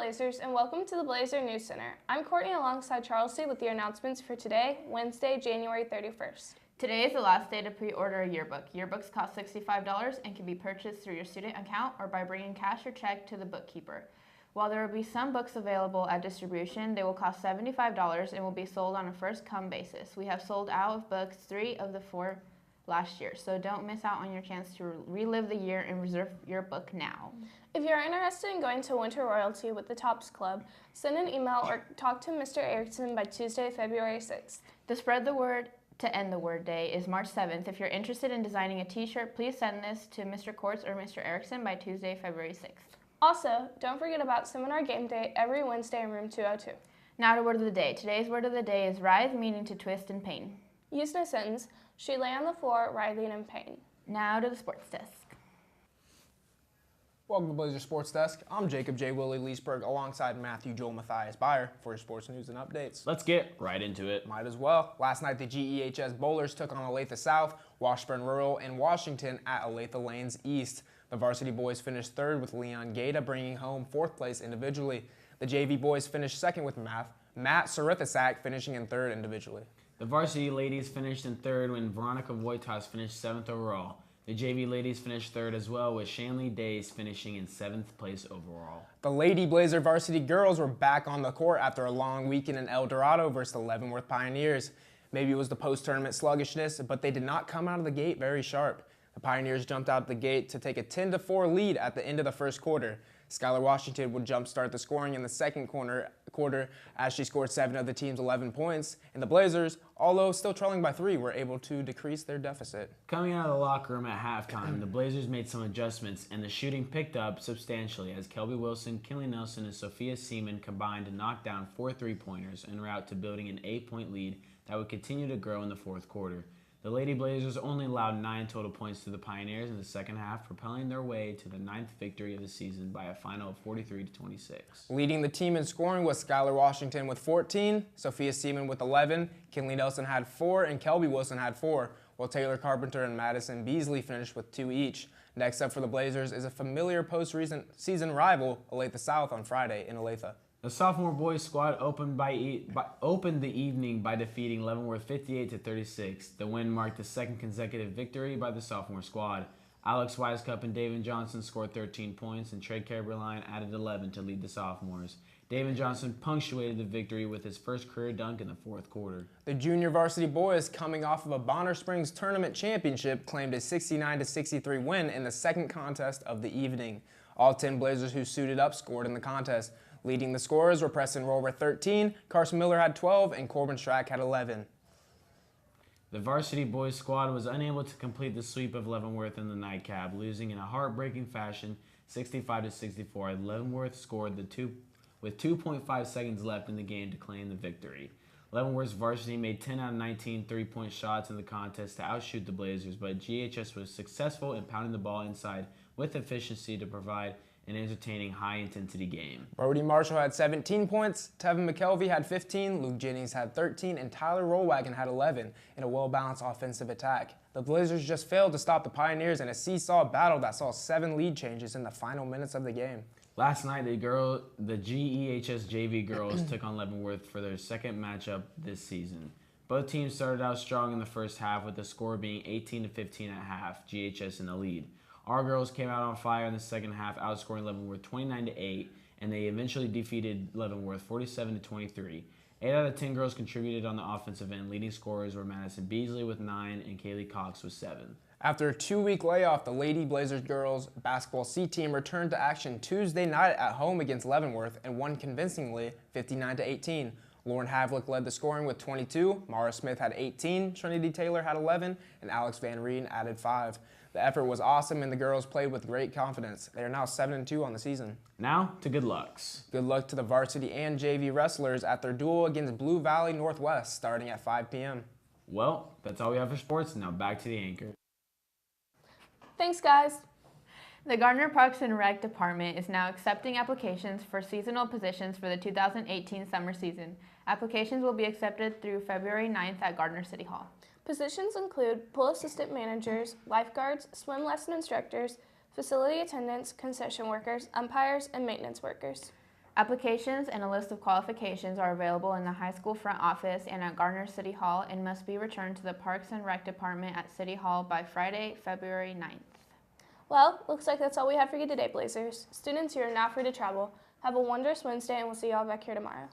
Blazers, and welcome to the Blazer News Center. I'm Courtney alongside Charles C. with your announcements for today, Wednesday, January 31st. Today is the last day to pre-order a yearbook. Yearbooks cost $65 and can be purchased through your student account or by bringing cash or check to the bookkeeper. While there will be some books available at distribution, they will cost $75 and will be sold on a first-come basis. We have sold out of books 3 of the 4 last year, so don't miss out on your chance to relive the year and reserve your book now. If you're interested in going to Winter Royalty with the Tops Club, send an email or talk to Mr. Erickson by Tuesday, February 6th. The Spread the Word to End the Word Day is March 7th. If you're interested in designing a t-shirt, please send this to Mr. Courts or Mr. Erickson by Tuesday, February 6th. Also, don't forget about Seminar Game Day every Wednesday in room 202. Now to Word of the Day. Today's Word of the Day is writhe, meaning to twist in pain. Used in a sentence, she lay on the floor writhing in pain. Now to the sports desk. Welcome to Blazer Sports Desk. I'm Jacob J. Willie Leesburg alongside Matthew Joel Matthias Byer for your sports news and updates. Let's get right into it. Might as well. Last night, the GEHS Bowlers took on Olathe South, Washburn Rural, and Washington at Olathe Lanes East. The varsity boys finished third with Leon Gaeta bringing home fourth place individually. The JV boys finished second with Matt Sarithasak finishing in third individually. The varsity ladies finished in third when Veronica Voitas finished 7th overall. The JV ladies finished third as well, with Shanley Days finishing in 7th place overall. The Lady Blazer varsity girls were back on the court after a long weekend in El Dorado versus the Leavenworth Pioneers. Maybe it was the post-tournament sluggishness, but they did not come out of the gate very sharp. The Pioneers jumped out the gate to take a 10-4 lead at the end of the first quarter. Skylar Washington would jumpstart the scoring in the second quarter as she scored 7 of the team's 11 points. And the Blazers, although still trailing by 3, were able to decrease their deficit. Coming out of the locker room at halftime, the Blazers made some adjustments, and the shooting picked up substantially as Kelby Wilson, Kinley Nelson, and Sophia Seaman combined to knock down 4 3-pointers en route to building an 8-point lead that would continue to grow in the fourth quarter. The Lady Blazers only allowed 9 total points to the Pioneers in the second half, propelling their way to the 9th victory of the season by a final of 43-26. Leading the team in scoring was Skylar Washington with 14, Sophia Seaman with 11, Kinley Nelson had 4, and Kelby Wilson had 4, while Taylor Carpenter and Madison Beasley finished with 2 each. Next up for the Blazers is a familiar post-season rival, Olathe South, on Friday in Olathe. The sophomore boys squad opened the evening by defeating Leavenworth 58-36. The win marked the second consecutive victory by the sophomore squad. Alex Wisecup and David Johnson scored 13 points, and Trey Caberline added 11 to lead the sophomores. David Johnson punctuated the victory with his first career dunk in the fourth quarter. The junior varsity boys, coming off of a Bonner Springs tournament championship, claimed a 69-63 win in the second contest of the evening. All 10 Blazers who suited up scored in the contest. Leading the scorers were Preston Rohr with 13, Carson Miller had 12, and Corbin Strack had 11. The varsity boys squad was unable to complete the sweep of Leavenworth in the nightcap, losing in a heartbreaking fashion 65-64. Leavenworth scored with 2.5 seconds left in the game to claim the victory. Leavenworth's varsity made 10 out of 19 three-point shots in the contest to outshoot the Blazers, but GHS was successful in pounding the ball inside with efficiency to provide an entertaining, high-intensity game. Brody Marshall had 17 points, Tevin McKelvey had 15, Luke Jennings had 13, and Tyler Rollwagon had 11 in a well-balanced offensive attack. The Blazers just failed to stop the Pioneers in a seesaw battle that saw 7 lead changes in the final minutes of the game. Last night, the GEHS JV girls took on Leavenworth for their second matchup this season. Both teams started out strong in the first half, with the score being 18-15 at half, GHS in the lead. Our girls came out on fire in the second half, outscoring Leavenworth 29-8, and they eventually defeated Leavenworth 47-23. 8 out of 10 girls contributed on the offensive end. Leading scorers were Madison Beasley with 9 and Kaylee Cox with 7. After a 2-week layoff, the Lady Blazers girls basketball C team returned to action Tuesday night at home against Leavenworth and won convincingly 59-18. Lauren Havlick led the scoring with 22, Mara Smith had 18, Trinity Taylor had 11, and Alex Van Reen added 5. The effort was awesome, and the girls played with great confidence. They are now 7-2 on the season. Now to good lucks. Good luck to the varsity and JV wrestlers at their duel against Blue Valley Northwest starting at 5 p.m. Well, that's all we have for sports. Now back to the anchor. Thanks, guys. The Gardner Parks and Rec Department is now accepting applications for seasonal positions for the 2018 summer season. Applications will be accepted through February 9th at Gardner City Hall. Positions include pool assistant managers, lifeguards, swim lesson instructors, facility attendants, concession workers, umpires, and maintenance workers. Applications and a list of qualifications are available in the high school front office and at Garner City Hall and must be returned to the Parks and Rec Department at City Hall by Friday, February 9th. Well, looks like that's all we have for you today, Blazers. Students, you are now free to travel. Have a wonderful Wednesday, and we'll see you all back here tomorrow.